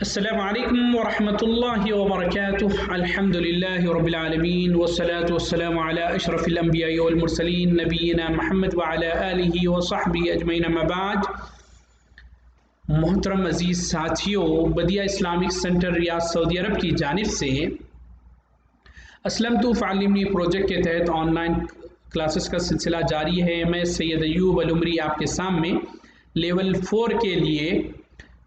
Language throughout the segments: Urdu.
السلام علیکم ورحمۃ اللہ وبرکاتہ الحمدللہ رب العالمین والصلاة والسلام علی اشرف الانبیاء والمرسلین نبینا محمد وعلی آلہ وصحبہ اجمعین اما بعد۔ محترم عزیز ساتھیوں، بدیہ اسلامک سینٹر ریاض سعودی عرب کی جانب سے اسلمت فعلمنی پروجیکٹ کے تحت آن لائن کلاسز کا سلسلہ جاری ہے۔ میں سید ایوب العمری آپ کے سامنے لیول 4 کے لیے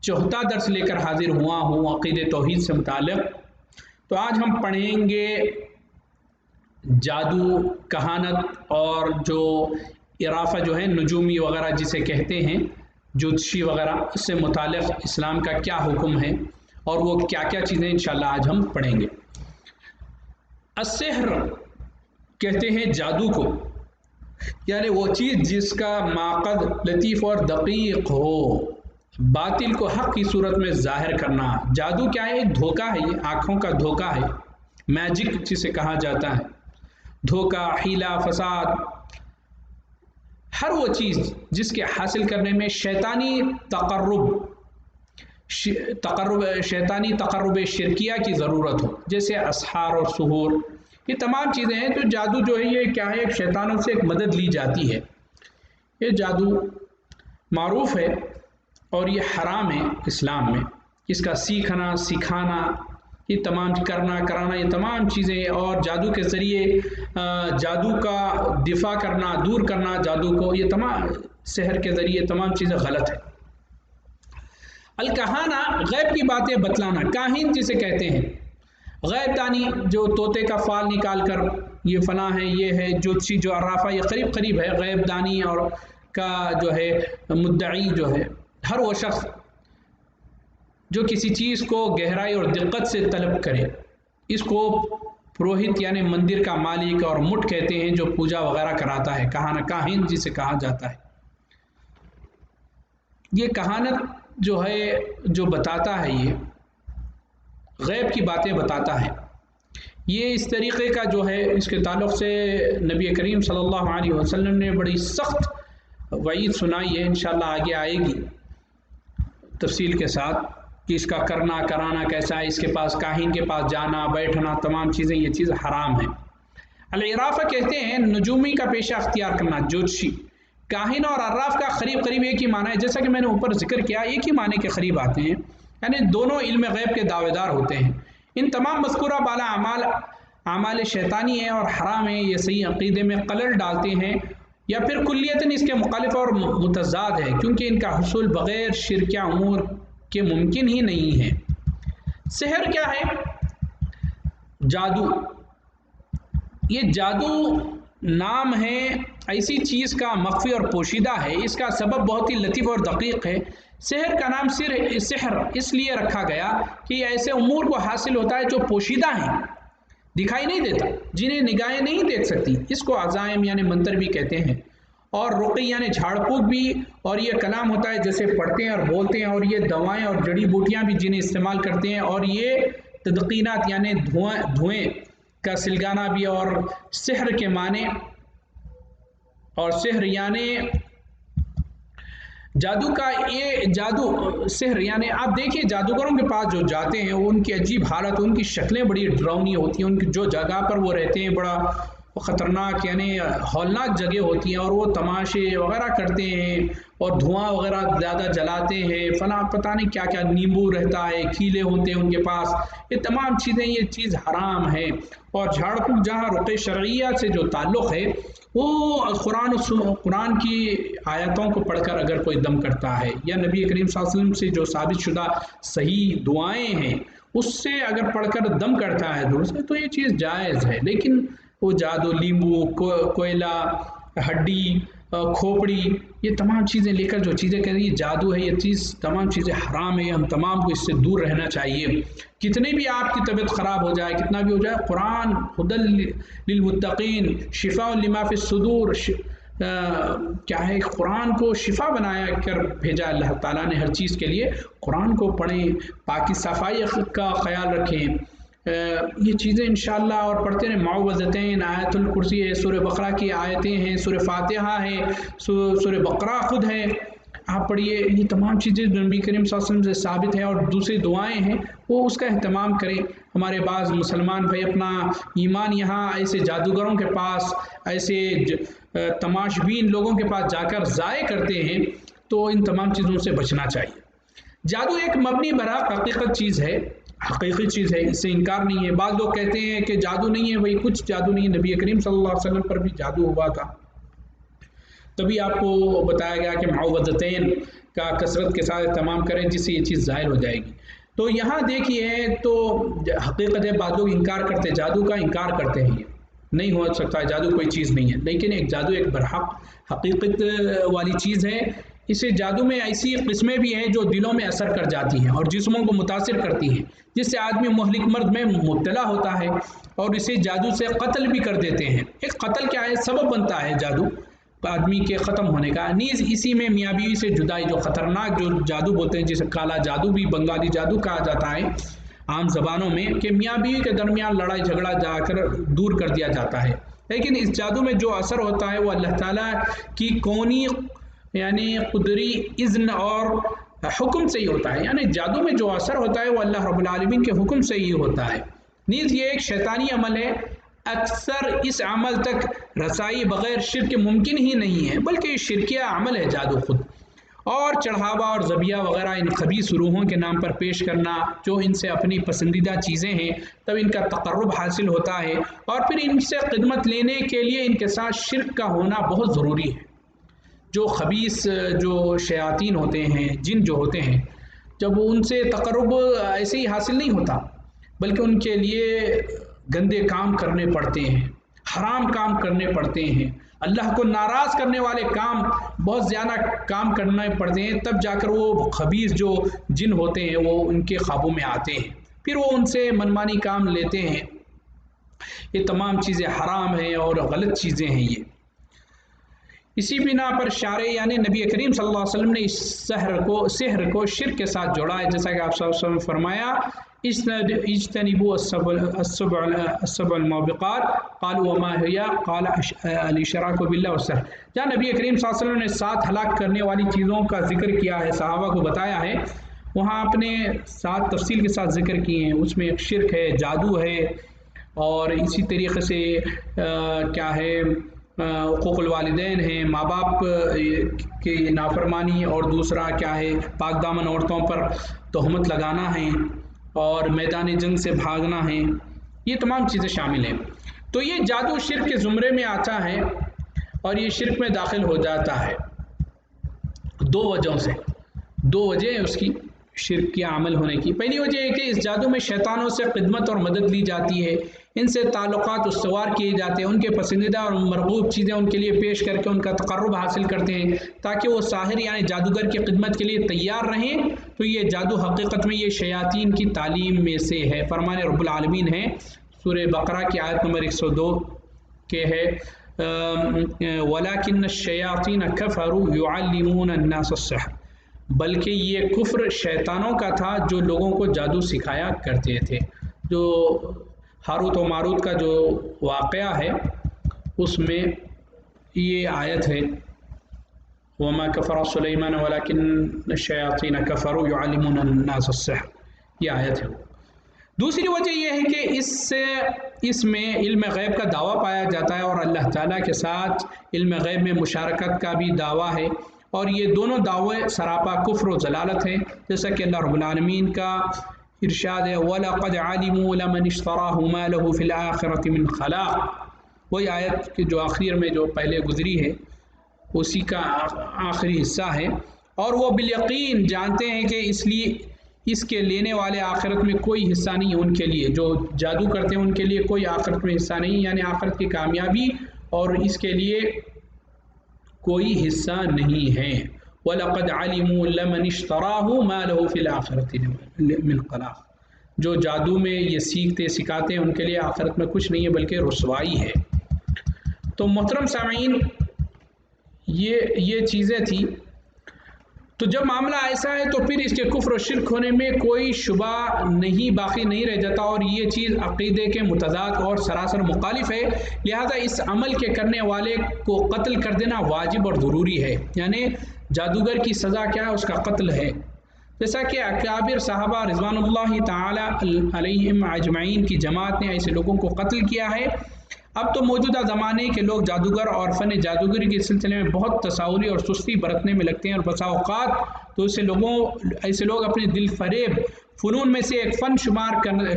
چوتھا درس لے کر حاضر ہوا ہوں عقید توحید سے متعلق۔ تو آج ہم پڑھیں گے جادو، کہانت اور جو عرافہ جو ہے نجومی وغیرہ جسے کہتے ہیں، جوتشی وغیرہ، اس سے متعلق اسلام کا کیا حکم ہے اور وہ کیا کیا چیزیں انشاءاللہ آج ہم پڑھیں گے۔ السحر کہتے ہیں جادو کو، یعنی وہ چیز جس کا ماقد لطیف اور دقیق ہو، باطل کو حق کی صورت میں ظاہر کرنا۔ جادو کیا ہے؟ ایک دھوکہ ہے، یہ آنکھوں کا دھوکہ ہے، میجک جسے کہا جاتا ہے۔ دھوکہ، حیلہ، فساد، ہر وہ چیز جس کے حاصل کرنے میں شیطانی تقرب شرکیہ کی ضرورت ہو، جیسے اسحار اور سحور، یہ تمام چیزیں ہیں۔ تو جادو جو ہے یہ کیا ہے؟ ایک شیطانوں سے ایک مدد لی جاتی ہے۔ یہ جادو معروف ہے اور یہ حرام ہے اسلام میں۔ اس کا سیکھنا، سکھانا، یہ تمام کرنا، کرانا، یہ تمام چیزیں، اور جادو کے ذریعے جادو کا دفاع کرنا، دور کرنا جادو کو، یہ تمام سحر کے ذریعے تمام چیزیں غلط ہیں۔ الکہانہ، غیب کی باتیں بتلانا، کاہن جسے کہتے ہیں، غیب دانی جو طوطے کا فال نکال کر یہ فلاں ہے، یہ ہے، جوتشی جو عرافہ، یہ قریب قریب ہے غیب دانی اور کا جو ہے مدعی جو ہے ہر وہ شخص جو کسی چیز کو گہرائی اور دقت سے طلب کرے، اس کو پروہت یعنی مندر کا مالک اور مٹ کہتے ہیں، جو پوجا وغیرہ کراتا ہے، کاہن جسے کہا جاتا ہے۔ یہ کہانت جو ہے جو بتاتا ہے، یہ غیب کی باتیں بتاتا ہے۔ یہ اس طریقے کا جو ہے، اس کے تعلق سے نبی کریم صلی اللہ علیہ وسلم نے بڑی سخت وعید سنائی ہے، انشاءاللہ آگے آئے گی تفصیل کے ساتھ کہ اس کا کرنا کرانا کیسا ہے، اس کے پاس کاہن کے پاس جانا بیٹھنا، تمام چیزیں یہ چیز حرام ہے۔ العرافہ کہتے ہیں نجومی کا پیشہ اختیار کرنا، جوتشی۔ کاہن اور عراف کا قریب ایک ہی معنی ہے، جیسا کہ میں نے اوپر ذکر کیا، ایک ہی معنی کے قریب آتے ہیں، یعنی دونوں علم غیب کے دعوے دار ہوتے ہیں۔ ان تمام مذکورہ بالا اعمال شیطانی ہیں اور حرام ہیں، یہ صحیح عقیدے میں خلل ڈالتے ہیں یا پھر کلیتاً اس کے مخالف اور متضاد ہے، کیونکہ ان کا حصول بغیر شرکیہ امور کے ممکن ہی نہیں ہے۔ سحر کیا ہے؟ جادو۔ یہ جادو نام ہے ایسی چیز کا مخفی اور پوشیدہ ہے، اس کا سبب بہت ہی لطیف اور دقیق ہے۔ سحر کا نام سحر اس لیے رکھا گیا کہ یہ ایسے امور کو حاصل ہوتا ہے جو پوشیدہ ہیں، دکھائی نہیں دیتا، جنہیں نگاہیں نہیں دیکھ سکتی۔ اس کو عزائم یعنی منتر بھی کہتے ہیں، اور رقی یعنی جھاڑ پھونک بھی، اور یہ کلام ہوتا ہے جیسے پڑھتے ہیں اور بولتے ہیں، اور یہ دوائیں اور جڑی بوٹیاں بھی جنہیں استعمال کرتے ہیں، اور یہ تدقینات یعنی دھوئیں کا سلگانا بھی، اور سحر کے معنی، اور سحر یعنی جادو کا، یہ جادو سحر یعنی آپ دیکھیے جادوگروں کے پاس جو جاتے ہیں ان کی عجیب حالت، ان کی شکلیں بڑی ڈراؤنی ہوتی ہیں، ان کی جو جگہ پر وہ رہتے ہیں بڑا خطرناک یعنی ہولناک جگہ ہوتی ہیں، اور وہ تماشے وغیرہ کرتے ہیں اور دھواں وغیرہ زیادہ جلاتے ہیں، فلاں پتہ نہیں کیا کیا، نیمبو رہتا ہے، کھیلے ہوتے ہیں ان کے پاس، یہ تمام چیزیں، یہ چیز حرام ہے۔ اور جھاڑ پھونک جہاں رقیہ شرعیہ سے جو تعلق ہے، وہ قرآن کی آیتوں کو پڑھ کر اگر کوئی دم کرتا ہے، یا نبی کریم صلی اللہ علیہ وسلم سے جو ثابت شدہ صحیح دعائیں ہیں اس سے اگر پڑھ کر دم کرتا ہے درست ہے، تو یہ چیز جائز ہے۔ لیکن وہ جادو، لیمبو، کوئلہ، ہڈی، کھوپڑی، یہ تمام چیزیں لے کر جو چیزیں کہہ رہی جادو ہے، یہ چیز تمام چیزیں حرام ہے، ہم تمام کو اس سے دور رہنا چاہیے۔ کتنی بھی آپ کی طبیعت خراب ہو جائے، کتنا بھی ہو جائے، قرآن ہدی للمتقین شفاء لما فی الصدور، کیا ہے، قرآن کو شفا بنایا کر بھیجا اللہ تعالیٰ نے ہر چیز کے لیے۔ قرآن کو پڑھیں، پاکی صفائی کا خیال رکھیں، یہ چیزیں انشاءاللہ، اور پڑھتے رہیں۔ معوذتین، آیت الکرسی ہے، سورہ بقرہ کی آیتیں ہیں، سورہ فاتحہ ہے، سورہ بقرہ خود ہے، آپ پڑھیے، یہ تمام چیزیں نبی کریم صلی اللہ علیہ وسلم سے ثابت ہے، اور دوسری دعائیں ہیں وہ اس کا اہتمام کریں۔ ہمارے بعض مسلمان بھائی اپنا ایمان یہاں ایسے جادوگروں کے پاس، ایسے تماش بین لوگوں کے پاس جا کر ضائع کرتے ہیں، تو ان تمام چیزوں سے بچنا چاہیے۔ جادو ایک مبنی برا حقیقت چیز ہے، حقیقی چیز ہے، اس سے انکار نہیں ہے۔ بعض لوگ کہتے ہیں کہ جادو نہیں ہے، بھائی کچھ جادو نہیں ہے، نبی کریم صلی اللہ علیہ وسلم پر بھی جادو ہوا تھا۔ تبھی آپ کو بتایا گیا کہ معوذتین کا کثرت کے ساتھ اہتمام کریں، جس سے یہ چیز ظاہر ہو جائے گی۔ تو یہاں دیکھیے، تو حقیقت ہے، بعض لوگ انکار کرتے، جادو کا انکار کرتے ہیں، یہ نہیں ہو سکتا، جادو کوئی چیز نہیں ہے، لیکن ایک جادو ایک برحق حقیقت والی چیز ہے۔ اسے جادو میں ایسی قسمیں بھی ہیں جو دلوں میں اثر کر جاتی ہیں اور جسموں کو متاثر کرتی ہیں، جس سے آدمی مہلک مرض میں مبتلا ہوتا ہے، اور اسے جادو سے قتل بھی کر دیتے ہیں۔ ایک قتل کیا ہے؟ سبب بنتا ہے جادو آدمی کے ختم ہونے کا۔ نیز اسی میں میاں بیوی سے جدائی، جو خطرناک جو جادو بولتے ہیں، جسے کالا جادو بھی بنگالی جادو کہا جاتا ہے عام زبانوں میں، کہ میاں بیوی کے درمیان لڑائی جھگڑا جا کر دور کر دیا جاتا ہے۔ لیکن اس جادو میں جو اثر ہوتا ہے وہ اللہ تعالیٰ کی کونی یعنی قدری اذن اور حکم سے ہی ہوتا ہے، یعنی جادو میں جو اثر ہوتا ہے وہ اللہ رب العالمین کے حکم سے ہی ہوتا ہے۔ نیز یہ ایک شیطانی عمل ہے، اکثر اس عمل تک رسائی بغیر شرک ممکن ہی نہیں ہے، بلکہ یہ شرکیہ عمل ہے جادو خود، اور چڑھاوا اور ذبیحہ وغیرہ ان خبیث روحوں کے نام پر پیش کرنا، جو ان سے اپنی پسندیدہ چیزیں ہیں، تب ان کا تقرب حاصل ہوتا ہے، اور پھر ان سے خدمت لینے کے لیے ان کے ساتھ شرک کا ہونا بہت ضروری ہے۔ جو خبیث جو شیاطین ہوتے ہیں، جن جو ہوتے ہیں، جب ان سے تقرب ایسے ہی حاصل نہیں ہوتا، بلکہ ان کے لیے گندے کام کرنے پڑتے ہیں، حرام کام کرنے پڑتے ہیں، اللہ کو ناراض کرنے والے کام بہت زیادہ کام کرنے پڑتے ہیں، تب جا کر وہ خبیث جو جن ہوتے ہیں وہ ان کے خوابوں میں آتے ہیں، پھر وہ ان سے منمانی کام لیتے ہیں۔ یہ تمام چیزیں حرام ہیں اور غلط چیزیں ہیں۔ یہ اسی بنا پر شارع یعنی نبی کریم صلی اللہ علیہ وسلم نے اس سحر کو شرک کے ساتھ جوڑا ہے، جیسا کہ آپ صلی اللہ علیہ وسلم نے فرمایا اجتنبوا السبع الموبقات قالوا وما هي قال الاشراك بالله والسحر۔ جہاں نبی کریم صلی اللہ علیہ وسلم نے 7 ہلاک کرنے والی چیزوں کا ذکر کیا ہے، صحابہ کو بتایا ہے، وہاں آپ نے 7 تفصیل کے ساتھ ذکر کیے ہیں۔ اس میں ایک شرک ہے، جادو ہے، اور اسی طریقے سے کیا ہے، حقوق الوالدین ہیں، ماں باپ کی نافرمانی، اور دوسرا کیا ہے، پاک دامن عورتوں پر تہمت لگانا ہے، اور میدان جنگ سے بھاگنا ہے، یہ تمام چیزیں شامل ہیں۔ تو یہ جادو شرک کے زمرے میں آتا ہے، اور یہ شرک میں داخل ہو جاتا ہے 2 وجہوں سے۔ 2 وجہ ہیں اس کی شرک کے عمل ہونے کی۔ پہلی وجہ یہ کہ اس جادو میں شیطانوں سے خدمت اور مدد لی جاتی ہے، ان سے تعلقات استوار کیے جاتے ہیں، ان کے پسندیدہ اور مرغوب چیزیں ان کے لیے پیش کر کے ان کا تقرب حاصل کرتے ہیں، تاکہ وہ ساحر یعنی جادوگر کی خدمت کے لیے تیار رہیں۔ تو یہ جادو حقیقت میں یہ شیاطین کی تعلیم میں سے ہے۔ فرمان رب العالمین ہے سورہ بقرہ کی آیت نمبر 102 کہ ہے وَلَكِنَّ الشَّيَاطِينَ كَفَرُوا يُعَلِّمُونَ النَّاسَ السِّحْرَ، بلکہ یہ کفر شیطانوں کا تھا جو لوگوں کو جادو سکھایا کرتے تھے۔ جو ہاروت و ماروت کا جو واقعہ ہے اس میں یہ آیت ہے وَمَا كَفَرَ سُلَيْمَانُ وَلَكِنَّ الشَّيَاطِينَ كَفَرُوا يُعَلِّمُونَ النَّاسَ السِّحْرَ، یہ آیت ہے۔ دوسری وجہ یہ ہے کہ اس میں علم غیب کا دعویٰ پایا جاتا ہے، اور اللہ تعالیٰ کے ساتھ علم غیب میں مشارکت کا بھی دعویٰ ہے، اور یہ دونوں دعوے سراپا کفر و ضلالت ہیں، جیسا کہ اللہ رب العالمین کا ارشاد ہے وَلَقَدْ عَلِمُوا لَمَنِ اشْتَرَاهُ مَا لَهُ فِي الْآخِرَةِ مِنْ خَلَاقٍ، وہی آیت کہ جو آخر میں جو پہلے گزری ہے اسی کا آخری حصہ ہے، اور وہ بالیقین جانتے ہیں کہ اس کے لینے والے آخرت میں کوئی حصہ نہیں ہے ان کے لیے، جو جادو کرتے ہیں ان کے لیے کوئی آخرت میں حصہ نہیں، یعنی آخرت کی کامیابی اور اس کے لیے کوئی حصہ نہیں ہے۔ وَلَقَدْ عَلِمُوا لَمَنِ اشْتَرَاهُ مَا لَهُ فِي الْآخِرَةِ مِنْ خَلَاقٍ، جو جادو میں یہ سکھاتے ہیں ان کے لیے آخرت میں کچھ نہیں ہے بلکہ رسوائی ہے۔ تو محترم سامعین، یہ چیزیں تھیں۔ تو جب معاملہ ایسا ہے تو پھر اس کے کفر و شرک ہونے میں کوئی شبہ باقی نہیں رہ جاتا، اور یہ چیز عقیدے کے متضاد اور سراسر مخالف ہے، لہذا اس عمل کے کرنے والے کو قتل کر دینا واجب اور ضروری ہے۔ یعنی جادوگر کی سزا کیا ہے؟ اس کا قتل ہے، جیسا کہ اکابر صحابہ رضوان اللہ تعالی علیہم اجمعین کی جماعت نے ایسے لوگوں کو قتل کیا ہے۔ اب تو موجودہ زمانے کے لوگ جادوگر اور فن جادوگری کے سلسلے میں بہت تساہلی اور سستی برتنے میں لگتے ہیں، اور بسا اوقات تو ایسے لوگ اپنے دل فریب فنون میں سے ایک فن شمار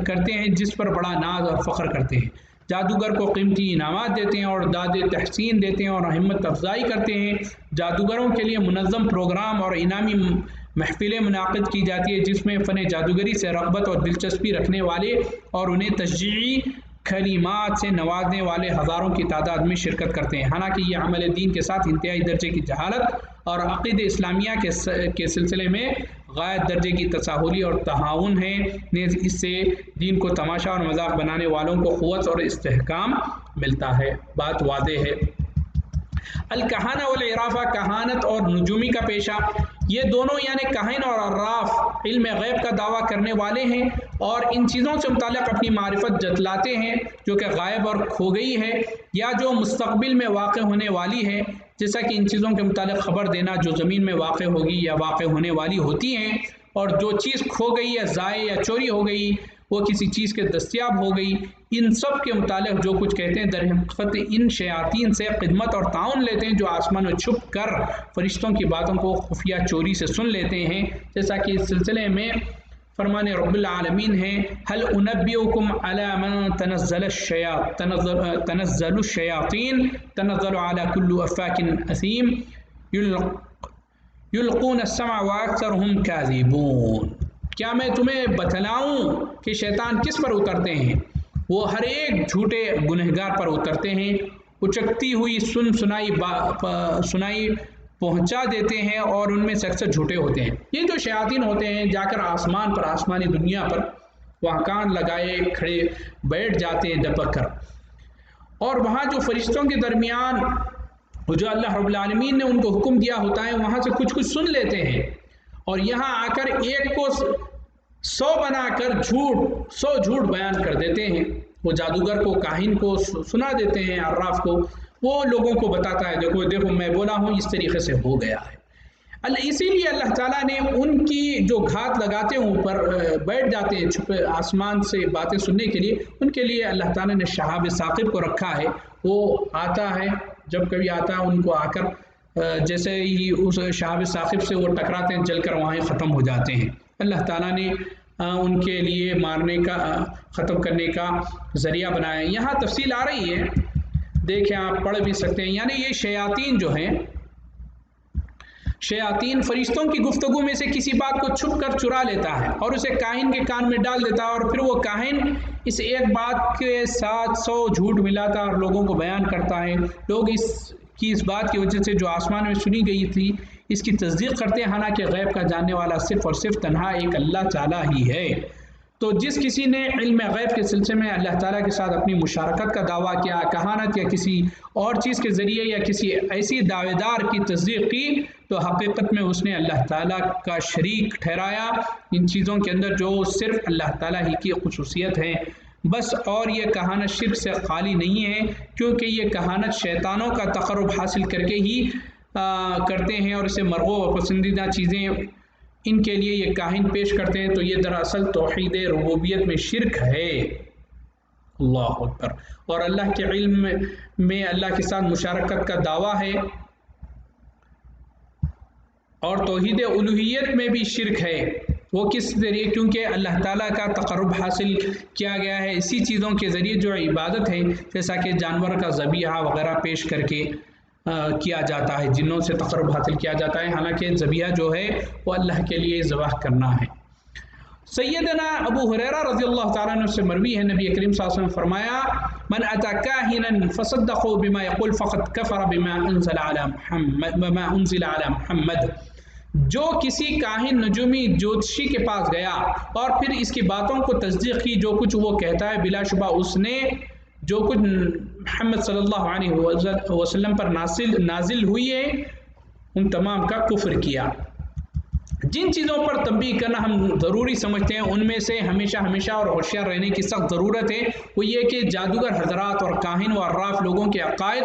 کرتے ہیں جس پر بڑا ناز اور فخر کرتے ہیں۔ جادوگر کو قیمتی انعامات دیتے ہیں اور داد تحسین دیتے ہیں اور ہمت افزائی کرتے ہیں۔ جادوگروں کے لیے منظم پروگرام اور انعامی محفلیں منعقد کی جاتی ہے جس میں فن جادوگری سے رغبت اور دلچسپی رکھنے والے اور انہیں تشجیعی کلمات سے نوازنے والے ہزاروں کی تعداد میں شرکت کرتے ہیں۔ حالانکہ یہ عمل دین کے ساتھ انتہائی درجے کی جہالت اور عقیدہ اسلامیہ کے سلسلے میں غایت درجے کی تساہلی اور تہاون ہے، نیز اس سے دین کو تماشا اور مذاق بنانے والوں کو قوت اور استحکام ملتا ہے۔ بات واضح ہے۔ الکہانہ والعرافہ، کہانت اور نجومی کا پیشہ، یہ دونوں یعنی کاہن اور عراف علم غیب کا دعویٰ کرنے والے ہیں اور ان چیزوں سے متعلق اپنی معرفت جتلاتے ہیں جو کہ غائب اور کھو گئی ہے یا جو مستقبل میں واقع ہونے والی ہے، جیسا کہ ان چیزوں کے متعلق خبر دینا جو زمین میں واقع ہوگی یا واقع ہونے والی ہوتی ہیں، اور جو چیز کھو گئی یا ضائع یا چوری ہو گئی وہ کسی چیز کے دستیاب ہو گئی، ان سب کے متعلق جو کچھ کہتے ہیں در حقیقت ان شیاطین سے خدمت اور تعاون لیتے ہیں جو آسمان میں چھپ کر فرشتوں کی باتوں کو خفیہ چوری سے سن لیتے ہیں، جیسا کہ اس سلسلے میں فرمان رب العالمین ہے هل انبئکم علی من تنزل الشیاطین تنزل علی کل افاک اثیم یلقون السمع واکثرهم کاذبون۔ کیا میں تمہیں بتلاؤں کہ شیطان کس پر اترتے ہیں؟ وہ ہر ایک جھوٹے گنہگار پر اترتے ہیں، اچکتی ہوئی سنائی پہنچا دیتے ہیں اور ان میں سے اکثر جھوٹے ہوتے ہیں۔ یہ جو شیاطین ہوتے ہیں جا کر آسمان پر، آسمانی دنیا پر وہاں کان لگائے کھڑے بیٹھ جاتے ہیں دبک کر، اور وہاں جو فرشتوں کے درمیان جو اللہ رب العالمین نے ان کو حکم دیا ہوتا ہے وہاں سے کچھ سن لیتے ہیں، اور یہاں آ کر ایک کو 100 بنا کر 100 جھوٹ بیان کر دیتے ہیں۔ وہ جادوگر کو، کاہن کو سنا دیتے ہیں، عراف کو، وہ لوگوں کو بتاتا ہے دیکھو میں بولا ہوں اس طریقے سے ہو گیا ہے۔ اسی لیے اللہ تعالیٰ نے ان کی جو گھات لگاتے ہیں اوپر بیٹھ جاتے ہیں چھپے آسمان سے باتیں سننے کے لیے، ان کے لیے اللہ تعالیٰ نے شہاب ثاقب کو رکھا ہے۔ وہ آتا ہے، جب کبھی آتا ہے ان کو آ کر جیسے ہی اس شہاب ثاقب سے وہ ٹکراتے ہیں جل کر وہیں ختم ہو جاتے ہیں۔ اللہ تعالیٰ نے ان کے لیے مارنے کا، ختم کرنے کا ذریعہ بنایا ہے۔ یہاں تفصیل آ رہی ہے، دیکھیں آپ پڑھ بھی سکتے ہیں۔ یعنی یہ شیاطین جو ہیں، شیاطین فرشتوں کی گفتگو میں سے کسی بات کو چھپ کر چرا لیتا ہے اور اسے کاہن کے کان میں ڈال دیتا ہے، اور پھر وہ کاہن اس ایک بات کے ساتھ 100 جھوٹ ملاتا اور لوگوں کو بیان کرتا ہے۔ لوگ اس بات کی وجہ سے جو آسمان میں سنی گئی تھی اس کی تصدیق کرتے ہیں، حالانکہ غیب کا جاننے والا صرف اور صرف تنہا ایک اللہ تعالیٰ ہی ہے۔ تو جس کسی نے علم غیب کے سلسلے میں اللہ تعالیٰ کے ساتھ اپنی مشارکت کا دعویٰ کیا، کہانت یا کسی اور چیز کے ذریعے یا کسی ایسی دعوے دار کی تصدیق کی، تو حقیقت میں اس نے اللہ تعالیٰ کا شریک ٹھہرایا ان چیزوں کے اندر جو صرف اللہ تعالیٰ ہی کی خصوصیت ہے بس۔ اور یہ کہانت شرک سے خالی نہیں ہے، کیونکہ یہ کہانت شیطانوں کا تقرب حاصل کر کے ہی کرتے ہیں، اور اسے مرغوب اور پسندیدہ چیزیں ان کے لیے یہ کاہن پیش کرتے ہیں، تو یہ دراصل توحید ربوبیت میں شرک ہے۔ اللہ اکبر۔ اور اللہ کے علم میں اللہ کے ساتھ مشارکت کا دعویٰ ہے، اور توحید الوہیت میں بھی شرک ہے۔ وہ کس ذریعے؟ کیونکہ اللہ تعالیٰ کا تقرب حاصل کیا گیا ہے اسی چیزوں کے ذریعے جو عبادت ہے، جیسا کہ جانور کا ذبیحہ وغیرہ پیش کر کے کیا جاتا ہے، جنوں سے تقرب حاصل کیا جاتا ہے، حالانکہ ذبیحہ جو ہے وہ اللہ کے لیے ذبح کرنا ہے۔ سیدنا ابو ہریرہ رضی اللہ تعالیٰ عنہ سے مروی ہے، نبی کریم صلی اللہ علیہ وسلم فرمایا من اتی کاہنا فصدقه بما يقول فقد کفر بما انزل علی محمد۔ جو کسی کاہن، نجومی، جوتشی کے پاس گیا اور پھر اس کی باتوں کو تصدیق کی، جو کچھ وہ کہتا ہے بلا شبہ اس نے جو کچھ محمد صلی اللہ علیہ وسلم پر نازل ہوئی ہے ان تمام کا کفر کیا۔ جن چیزوں پر تنبیہ کرنا ہم ضروری سمجھتے ہیں ان میں سے ہمیشہ اور ہوشیار رہنے کی سخت ضرورت ہے، وہ یہ کہ جادوگر حضرات اور کاہن و عراف لوگوں کے عقائد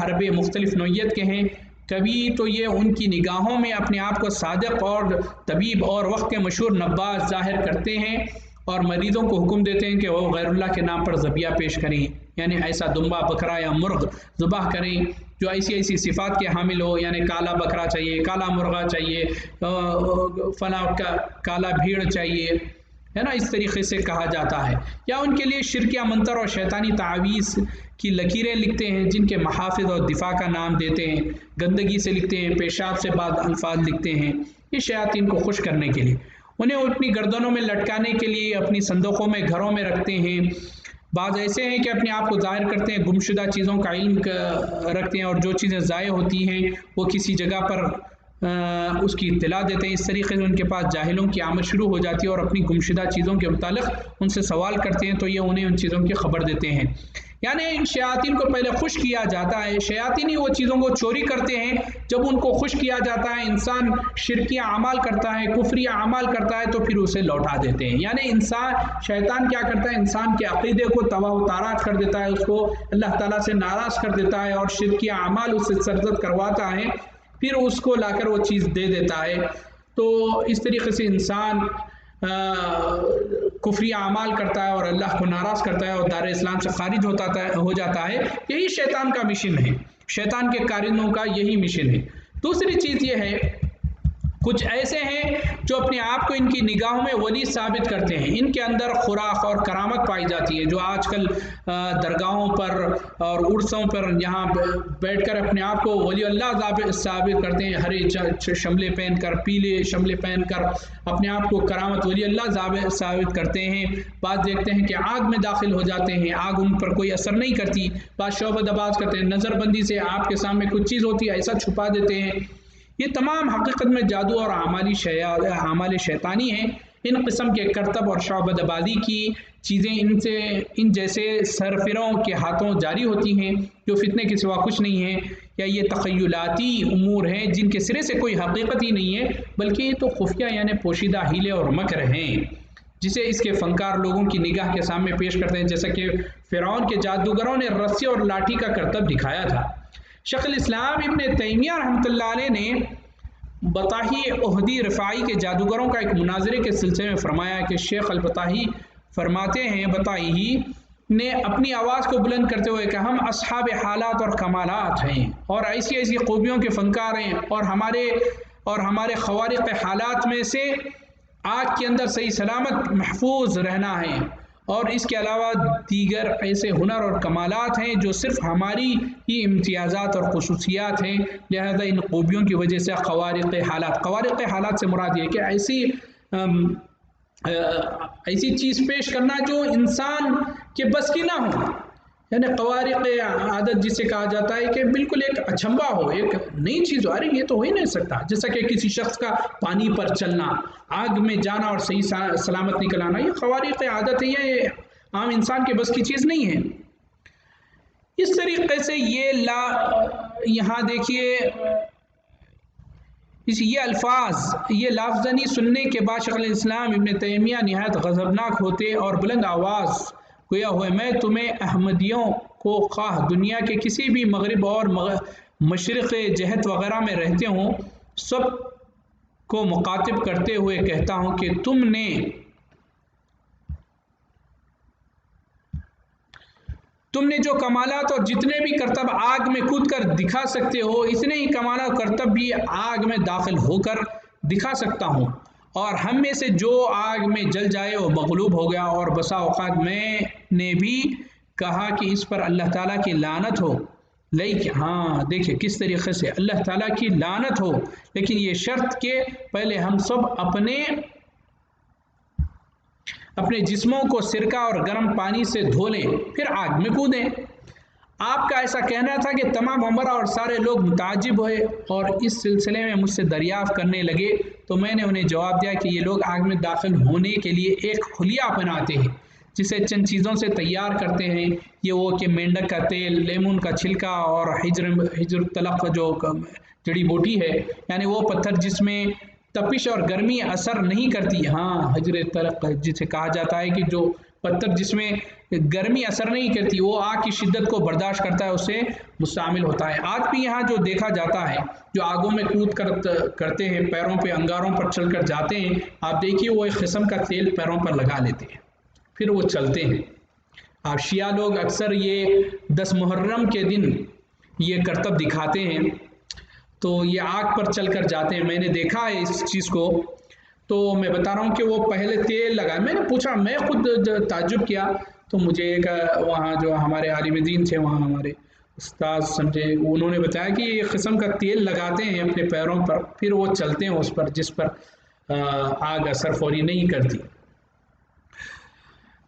حربے مختلف نوعیت کے ہیں۔ کبھی تو یہ ان کی نگاہوں میں اپنے آپ کو صادق اور طبیب اور وقت کے مشہور نباز ظاہر کرتے ہیں اور مریضوں کو حکم دیتے ہیں کہ وہ غیر اللہ کے نام پر ذبیحہ پیش کریں، یعنی ایسا دمبا بکرا یا مرغ ذبح کریں جو ایسی صفات کے حامل ہو، یعنی کالا بکرا چاہیے، کالا مرغا چاہیے، فلاں کالا بھیڑ چاہیے، ہے نا، اس طریقے سے کہا جاتا ہے۔ یا ان کے لیے شرکیہ منتر اور شیطانی تعویذ کی لکیریں لکھتے ہیں جن کے محافظ اور دفاع کا نام دیتے ہیں، گندگی سے لکھتے ہیں، پیشاب سے بعض الفاظ لکھتے ہیں، یہ شیاطین کو خوش کرنے کے لیے۔ انہیں اپنی گردنوں میں لٹکانے کے لیے اپنی صندوقوں میں گھروں میں رکھتے ہیں۔ بعض ایسے ہیں کہ اپنے آپ کو ظاہر کرتے ہیں، گمشدہ چیزوں کا علم رکھتے ہیں اور جو چیزیں ضائع ہوتی ہیں وہ کسی جگہ پر اس کی اطلاع دیتے ہیں۔ اس طریقے سے ان کے پاس جاہلوں کی آمد شروع ہو جاتی ہے اور اپنی گمشدہ چیزوں کے متعلق ان سے سوال کرتے ہیں تو یہ انہیں ان چیزوں کی خبر دیتے ہیں۔ یعنی ان شیاطین کو پہلے خوش کیا جاتا ہے، شیاطین ہی وہ چیزوں کو چوری کرتے ہیں، جب ان کو خوش کیا جاتا ہے انسان شرکیہ اعمال کرتا ہے، کفریہ اعمال کرتا ہے تو پھر اسے لوٹا دیتے ہیں۔ یعنی انسان شیطان کیا کرتا ہے، انسان کے عقیدے کو تباہ و تاراج کر دیتا ہے، اس کو اللہ تعالیٰ سے ناراض کر دیتا ہے اور شرکیہ اعمال اس سے سرزد کرواتا ہے، پھر اس کو لا کر وہ چیز دے دیتا ہے۔ تو اس طریقے سے انسان کفری اعمال کرتا ہے اور اللہ کو ناراض کرتا ہے اور دار اسلام سے خارج ہو جاتا ہے۔ یہی شیطان کا مشن ہے، شیطان کے کارندوں کا یہی مشن ہے۔ دوسری چیز یہ ہے، کچھ ایسے ہیں جو اپنے آپ کو ان کی نگاہوں میں ولی ثابت کرتے ہیں، ان کے اندر خراق اور کرامت پائی جاتی ہے، جو آج کل درگاہوں پر اور عرسوں پر یہاں بیٹھ کر اپنے آپ کو ولی اللہ ثابت کرتے ہیں، ہرے شملے پہن کر، پیلے شملے پہن کر اپنے آپ کو کرامت ولی اللہ ثابت کرتے ہیں۔ بعض دیکھتے ہیں کہ آگ میں داخل ہو جاتے ہیں، آگ ان پر کوئی اثر نہیں کرتی، بعض شعبہ دباز کرتے ہیں، نظر بندی سے آپ کے سامنے کچھ چیز ہوتی ہے ایسا چھپا دیتے ہیں۔ یہ تمام حقیقت میں جادو اور اعمال شیطانی ہیں۔ ان قسم کے کرتب اور شعبہ دبازی کی چیزیں ان جیسے سرفروں کے ہاتھوں جاری ہوتی ہیں جو فتنے کے سوا کچھ نہیں ہیں، یا یہ تخیلاتی امور ہیں جن کے سرے سے کوئی حقیقت ہی نہیں ہے، بلکہ یہ تو خفیہ یعنی پوشیدہ ہیلے اور مکر ہیں جسے اس کے فنکار لوگوں کی نگاہ کے سامنے پیش کرتے ہیں، جیسا کہ فرعون کے جادوگروں نے رسی اور لاٹھی کا کرتب دکھایا تھا۔ شیخ الاسلام ابن تیمیہ رحمۃ اللہ علیہ نے بطاحی احدی رفاعی کے جادوگروں کا ایک مناظرے کے سلسلے میں فرمایا کہ شیخ البطاحی فرماتے ہیں، بطاحی نے اپنی آواز کو بلند کرتے ہوئے کہ ہم اصحاب حالات اور کمالات ہیں اور ایسی خوبیوں کے فنکار ہیں، اور ہمارے خوارق حالات میں سے آگ کے اندر صحیح سلامت محفوظ رہنا ہے، اور اس کے علاوہ دیگر ایسے ہنر اور کمالات ہیں جو صرف ہماری ہی امتیازات اور خصوصیات ہیں، لہذا ان خوبیوں کی وجہ سے خوارق حالات سے مراد یہ کہ ایسی چیز پیش کرنا جو انسان کے بس کی نہ ہو، یعنی خوارق عادت جسے کہا جاتا ہے کہ بالکل ایک اچھمبا ہو، ایک نئی چیز ہو، ارے یہ تو ہو ہی نہیں سکتا، جیسا کہ کسی شخص کا پانی پر چلنا، آگ میں جانا اور صحیح سلامت نکل آنا، یہ خوارق عادت ہے، یہ عام انسان کے بس کی چیز نہیں ہے۔ اس طریقے سے یہاں دیکھیے یہ الفاظ، یہ لفظنی سننے کے بعد شیخ الاسلام ابن تیمیہ نہایت غضبناک ہوتے اور بلند آواز گویا ہوئے، میں تمہیں احمدیوں کو خواہ دنیا کے کسی بھی مغرب اور مشرق جہت وغیرہ میں رہتے ہوں، سب کو مخاطب کرتے ہوئے کہتا ہوں کہ تم نے جو کمالات اور جتنے بھی کرتب آگ میں کود کر دکھا سکتے ہو، اتنے ہی کمالات اور کرتب بھی آگ میں داخل ہو کر دکھا سکتا ہوں، اور ہم میں سے جو آگ میں جل جائے وہ مغلوب ہو گیا، اور بسا اوقات میں نے بھی کہا کہ اس پر اللہ تعالیٰ کی لعنت ہو، لیکن دیکھیں کس طریقے سے اللہ تعالیٰ کی لعنت ہو، لیکن یہ شرط کہ پہلے ہم سب اپنے جسموں کو سرکہ اور گرم پانی سے دھو لیں پھر آگ میں کودیں۔ آپ کا ایسا کہنا تھا کہ تمام عمرہ اور سارے لوگ متعجب ہوئے اور اس سلسلے میں مجھ سے دریافت کرنے لگے، تو میں نے انہیں جواب دیا کہ یہ لوگ آگ میں داخل ہونے کے لیے ایک خلیہ اپناتے ہیں جسے چند چیزوں سے تیار کرتے ہیں، یہ وہ کہ مینڈک کا تیل، لیمون کا چھلکا اور ہجر تلق جو جڑی بوٹی ہے، یعنی وہ پتھر جس میں تپش اور گرمی اثر نہیں کرتی، ہجر تلق جسے کہا جاتا ہے کہ جو پتھر جس میں گرمی اثر نہیں کرتی، وہ آگ کی شدت کو برداشت کرتا ہے، اسے مستعمل ہوتا ہے۔ آج بھی یہاں جو دیکھا جاتا ہے، جو آگوں میں کود کرتے ہیں، پیروں پہ انگاروں پر چل کر جاتے ہیں، آپ دیکھیے وہ ایک قسم کا تیل پیروں پر لگا لیتے ہیں، پھر وہ چلتے ہیں۔ آپ شیعہ لوگ اکثر یہ 10 محرم کے دن یہ کرتب دکھاتے ہیں، تو یہ آگ پر چل کر جاتے ہیں۔ میں نے دیکھا ہے اس چیز کو، تو میں بتا رہا ہوں کہ وہ پہلے تیل لگائے۔ میں نے پوچھا، میں خود تعجب کیا، تو مجھے ایک وہاں جو ہمارے عالم دین تھے، وہاں ہمارے استاد سمجھے، انہوں نے بتایا کہ ایک قسم کا تیل لگاتے ہیں اپنے پیروں پر، پھر وہ چلتے ہیں اس پر، جس پر آگ اثر فوری نہیں کرتی۔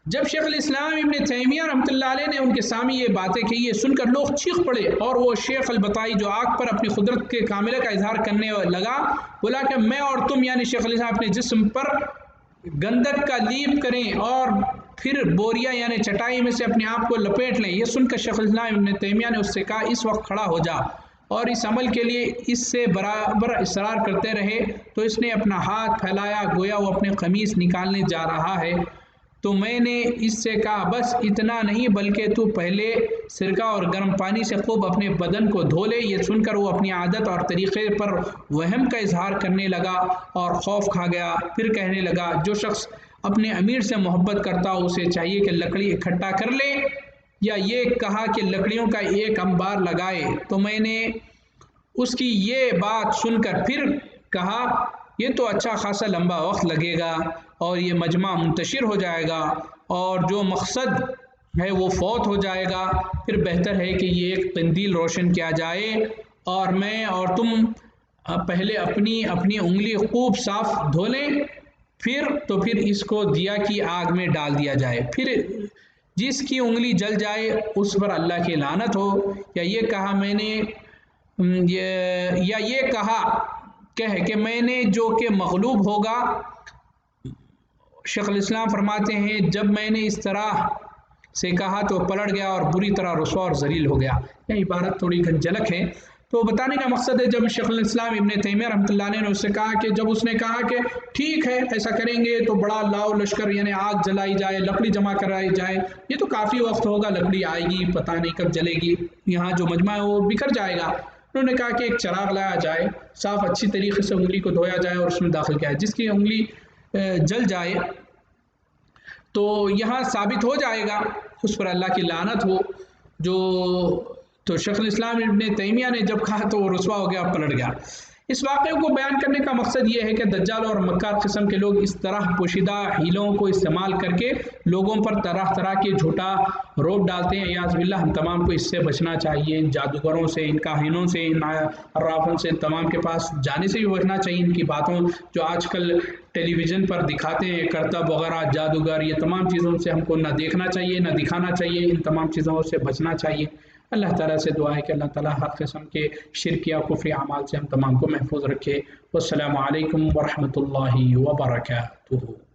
جب شیخ الاسلام ابن تیمیہ رحمۃ اللہ علیہ نے ان کے سامنے یہ باتیں کہی، یہ سن کر لوگ چیخ پڑے، اور وہ شیخ البطائی جو آگ پر اپنی قدرت کے کاملہ کا اظہار کرنے لگا، بولا کہ میں اور تم یعنی شیخ الاسلام اپنے جسم پر گندک کا لیپ کریں اور پھر بوریا یعنی چٹائی میں سے اپنے آپ کو لپیٹ لیں۔ یہ سن کر شیخ الاسلام ابن تیمیہ نے اس سے کہا، اس وقت کھڑا ہو جا، اور اس عمل کے لیے اس سے برابر اصرار کرتے رہے۔ تو اس نے اپنا ہاتھ پھیلایا، گویا وہ اپنے قمیص نکالنے جا رہا ہے، تو میں نے اس سے کہا، بس اتنا نہیں بلکہ تو پہلے سرکہ اور گرم پانی سے خوب اپنے بدن کو دھو لے۔ یہ سن کر وہ اپنی عادت اور طریقے پر وہم کا اظہار کرنے لگا اور خوف کھا گیا۔ پھر کہنے لگا، جو شخص اپنے امیر سے محبت کرتا ہو اسے چاہیے کہ لکڑی اکٹھا کر لے، یا یہ کہا کہ لکڑیوں کا ایک انبار لگائے۔ تو میں نے اس کی یہ بات سن کر پھر کہا، یہ تو اچھا خاصا لمبا وقت لگے گا اور یہ مجمع منتشر ہو جائے گا اور جو مقصد ہے وہ فوت ہو جائے گا، پھر بہتر ہے کہ یہ ایک قندیل روشن کیا جائے اور میں اور تم پہلے اپنی انگلی خوب صاف دھو لیں، پھر اس کو دیا کی آگ میں ڈال دیا جائے، پھر جس کی انگلی جل جائے اس پر اللہ کی لعنت ہو۔ یا یہ کہا کہ میں نے جو کہ مغلوب ہوگا۔ شیخ الاسلام فرماتے ہیں، جب میں نے اس طرح سے کہا تو پلٹ گیا اور بری طرح رسوا اور ذلیل ہو گیا۔ یہ عبارت تھوڑی گھنجلک ہے، تو بتانے کا مقصد ہے جب شیخ الاسلام ابن تیمیہ رحمۃ اللہ علیہ نے اس سے کہا کہ جب اس نے کہا کہ ٹھیک ہے ایسا کریں گے تو بڑا لاؤ لشکر یعنی آگ جلائی جائے، لکڑی جمع کرائی جائے، یہ تو کافی وقت ہوگا، لکڑی آئے گی پتہ نہیں کب جلے گی، یہاں جو مجمع ہے وہ بکھر جائے گا۔ انہوں نے کہا کہ ایک چراغ لایا جائے، صاف اچھی طریقے سے انگلی کو دھویا جائے اور اس میں داخل کیا جائے، جس کی انگلی جل جائے تو یہاں ثابت ہو جائے گا اس پر اللہ کی لعنت ہو۔ تو شیخ الاسلام ابن تیمیہ نے جب کہا تو وہ رسوا ہو گیا، پلٹ گیا۔ اس واقعے کو بیان کرنے کا مقصد یہ ہے کہ دجال اور مکار قسم کے لوگ اس طرح پوشیدہ ہیلوں کو استعمال کر کے لوگوں پر طرح طرح کے جھوٹا روپ ڈالتے ہیں۔ اعوذ باللہ، ہم تمام کو اس سے بچنا چاہیے، ان جادوگروں سے، ان کاہنوں سے، ان عرافوں سے، تمام کے پاس جانے سے بھی بچنا چاہیے۔ ان کی باتوں جو آج کل ٹیلی ویژن پر دکھاتے ہیں، کرتب وغیرہ، جادوگر، یہ تمام چیزوں سے ہم کو نہ دیکھنا چاہیے نہ دکھانا چاہیے، ان تمام چیزوں سے بچنا چاہیے۔ اللہ تعالیٰ سے دعا ہے کہ اللہ تعالیٰ ہر قسم کے شرک یا کفری اعمال سے ہم تمام کو محفوظ رکھے۔ والسلام علیکم ورحمۃ اللہ وبرکاتہ۔